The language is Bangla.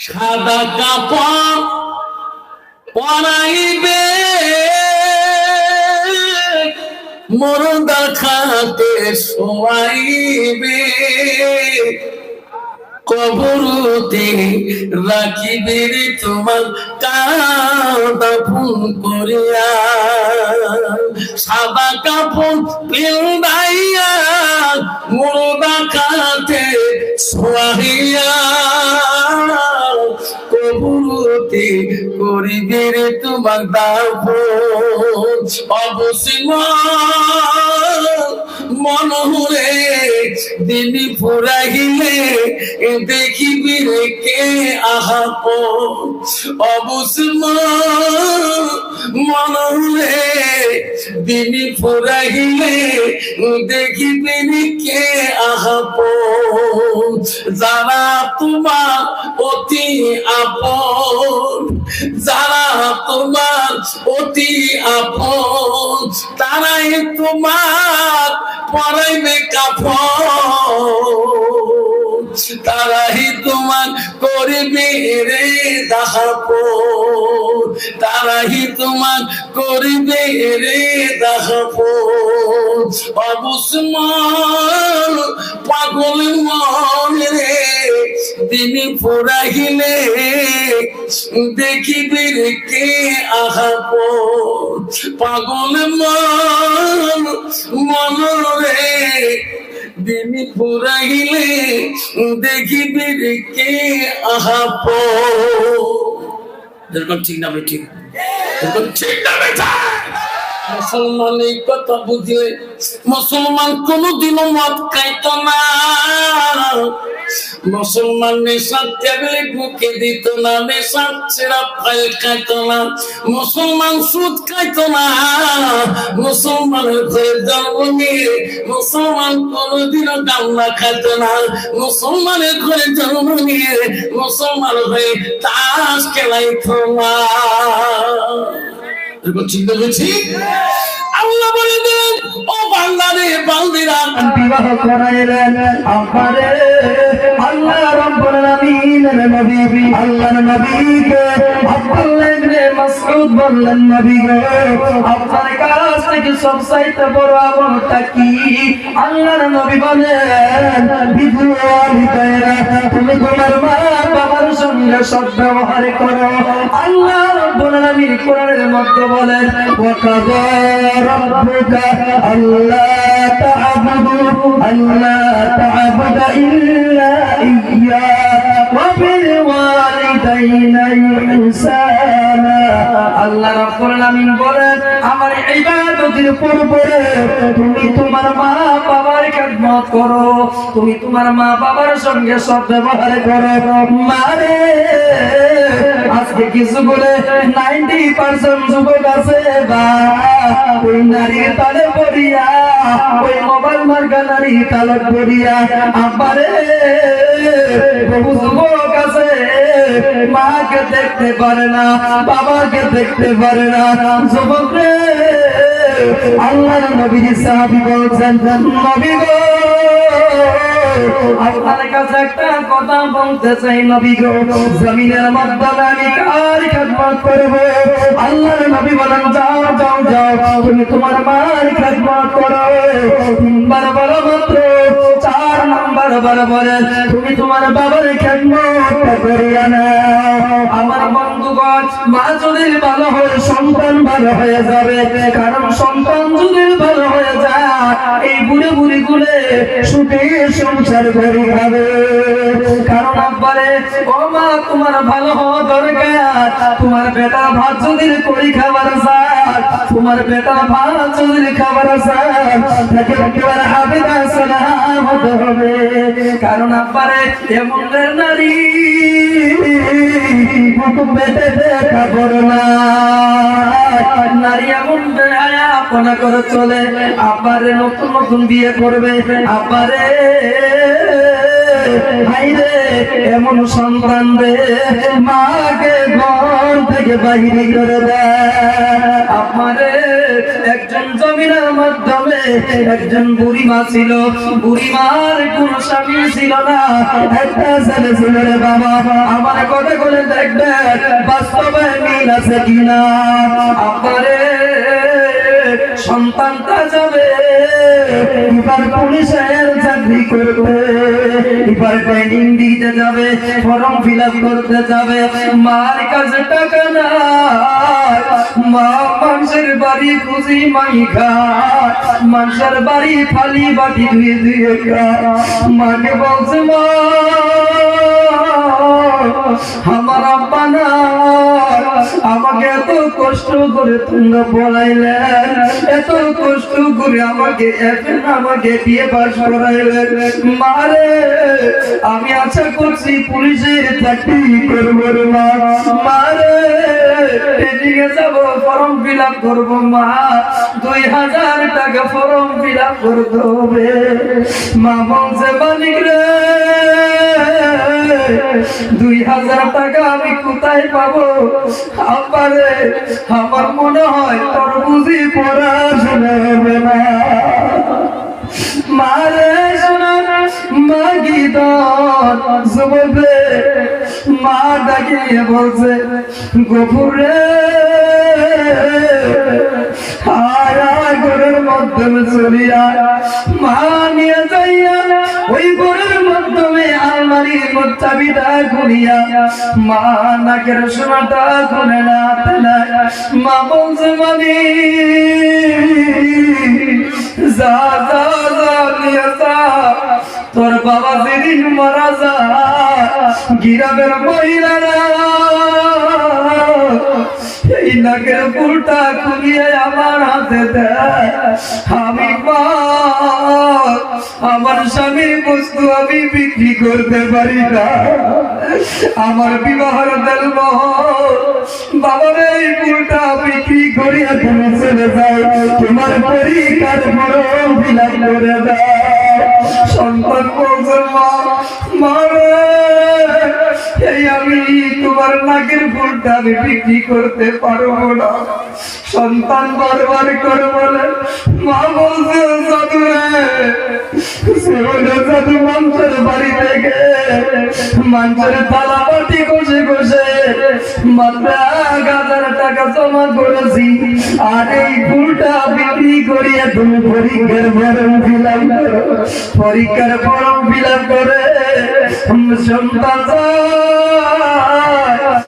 সাদা কাপড় পরাইবে মুর্দার খাতে শোয়াইবে কবরতে রাখিবে রে তোমার কাঁদাফন করিয়া সাদা কাপড় পিন্দাইয়া মুর্দা খাতে শোয়াইয়া কবরতে করিবে রে তোমার দাফন অবসীম মনহুরে দিনী ফুরাইলে দেখিবি রে কে আহাপন অবসীম মনহুরে দিনী ফুরাইলে দেখিবি রে কে আহাপন যারা তোমার অতি আপন যারা তোমার অতি আপন তারাই তোমার পরাইবে কাফন তারাই তোমার করবে রে দাফন তারাই তোমার করবে রে দাফন অবসমান পাগল মন রে দিনী ফুরাইলে দেখিবে রে কে আহাপন পাগল মন রে দিনী ফুরাইলে দেখিবে রে কে আহাপন এরকম ঠিক না ঠিক এরকম ঠিক না বেটা মুসলমান এই কথা বুঝলে মুসলমান কোনদিনও মদ খাইত না মুসলমান নেশার ট্যাবলেট মুখে দিত না নেশার সিরাপ খাইত না মুসলমান সুদ খাইত না মুসলমানের ঘরে জন্ম নিয়ে মুসলমান কোনদিনও ডালনা খাইত না মুসলমানের ঘরে জন্ম নিয়ে মুসলমান হয়ে তাস খেলাইত না চিন্তা করছি আল্লাহ বলে দিলেন ও বান্দারে বান্দিরা বিবাহ করাইলেন আমারে আল্লাহ রাব্বুল আলামিনের নবী আল্লাহর নবীকে আব্দুল্লাহ ইবনে মাসউদ বললেন নবী গো আপনার কাছ থেকে সবচাইতে বড় আমলটা কি আল্লাহর নবী বলেন বিদুয়ালিদায়রা তুমি তোমার মা বাবার সঙ্গে সদ্ব্যবহার করো আল্লাহ রাব্বুল আলামিন কোরআনের মধ্যে বলেন ওয়াকাযা রাব্বুকা আল্লা তা'বুদু ইল্লা ইয়্যা ওয়া বিল ওয়ালিদাইনি ইহসানা আল্লাহ রাব্বুল আলামিন বলেন আমার ইবাদতের পরে তুমি তোমার মা বাবার খেদমত করো তুমি তোমার মা বাবার সঙ্গে সদ্ব্যবহার করো মারে আজকে কিছু বলে 90% যুবক আছে বা ওই নারীর তালে পড়িয়া ওই মোবাইল মার্কা নারী তালে পড়িয়া আমারে বহু যুবক আছে মাকে দেখতে পারে না বাবাকে দেখতে পারে না যুবক রে আল্লাহর নবীর সাহাবী বলছেন নবী গো আপনার কাছে একটা কথা বলতে চাই নবী গো জমিনের মধ্যে আমি কার খেদমত করব আল্লাহর নবী বলেন যাও যাও যাও তুমি তোমার মার খেদমত করো তিনবার বলো মাত্র 4 নাম্বার বার বলেন তুমি তোমার বাবার খেদমত করিয়া নাও আমার বন্ধুগণ মা যদি ভালো হয় সন্তান ভালো হয়ে যাবে কারণ সন্তান যদি ভালো হয়ে যায় এই বুড়ে বুড়ি গুলে সুখে সংসার করে খাবে কারণ আব্বারে ও মা তোমার ভালো হওয়া দরকার তোমার বেটা ভাত যদি করি খাবার চায় তোমার বেটা ভাত যদি খাবার চায় তাকে একেবারে হাবিদা সালাম হতে হবে কারণ আব্বারে এমন নারী বেটে দেখা বড় না নারী এমন আপনা করে চলে আব্বারে নতুন নতুন বিয়ে করবে আব্বারে ভাইরে এমন সন্তান রে মাকে ঘর থেকে থেকে বাহির করে দেয়। আমারে একজন জমিনের মাধ্যমে একজন বুড়িমা ছিল, বুড়িমার কোন স্বামী ছিল না, একটা ছেলে ছিল রে বাবা। আমার কথা বলে দেখবেন বাস্তবে মিল আছে কিনা। আমারে সন্তানটা যাবে এবার পুলিশের চাকরি করবে, এবার ট্রেনিং দিতে যাবে, ফর্ম ফিল আপ করতে যাবে। মার কাছে টাকা নাই, মা মানুষের বাড়ি খুঁজি মাই খায়, মানুষের বাড়ি ফালি বাটি ধুয়ে ধুয়ে খায়। মাকে বলছে মা আমার আব্বা না, আমাকে এত কষ্ট করে তোমরা পড়াইলেন, এত কষ্ট করে আমাকে এখন আমাকে বিয়ে পাস করাইলেন। মারে আমি আশা করছি পুলিশের চাকরি করবো রে মা। মারে এদিকে যাবো, ফর্ম ফিল আপ করবো মা, 2000 টাকা ফর্ম ফিল আপ করতে হবে। মা বলছে মালিক রে 2000 টাকা আমি কোথায় পাবো? আব্বারে আমার মনে হয় তোর বুঝি পড়াশোনা হবে না। মারে শোনা মা গীতন যুবকে মা ডাকিয়ে বলছে গফুরে ঘরের মাধ্যমে চলিয়া মা নিয়ে যাইয়া ওই ঘরের মাধ্যমে আলমারির চাবিটা খুলিয়া মা নাকের সোনাটা খুলে না। মা বলছে মানে যা যা যা নিয়ে যা, তোর বাবা যেদিন মারা যায় গ্রামের মহিলারা এই নাকের ফুলটা খুলিয়ে আমার হাতে দেয়। আমি আমার স্বামীর বস্তু আমি বিক্রি করতে পারি না, আমার বিবাহের দেব বাবার এই ফুলটা বিক্রি করিয়া তুমি চলে যাও, তোমার পরীক্ষার ফর্ম ফিল আপ করে দাও। সন্তান বলছে মা মারে এই আমি তোমার নাকের ফুলটা আমি বিক্রি করতে পারবো না। সন্তান বারবার করে বলে মা বলছে জাদু রে জাদু মানুষের বাড়ি থেকে মানুষের থালা বাটি কষে কষে মাত্র 1000 টাকা জমা করেছি, আর এই ফুলটা বিক্রি করিয়ে তুমি পরীক্ষার ফর্ম ফিল আপ করো। পরীক্ষার ফর্ম ফিল আপ করে সন্তান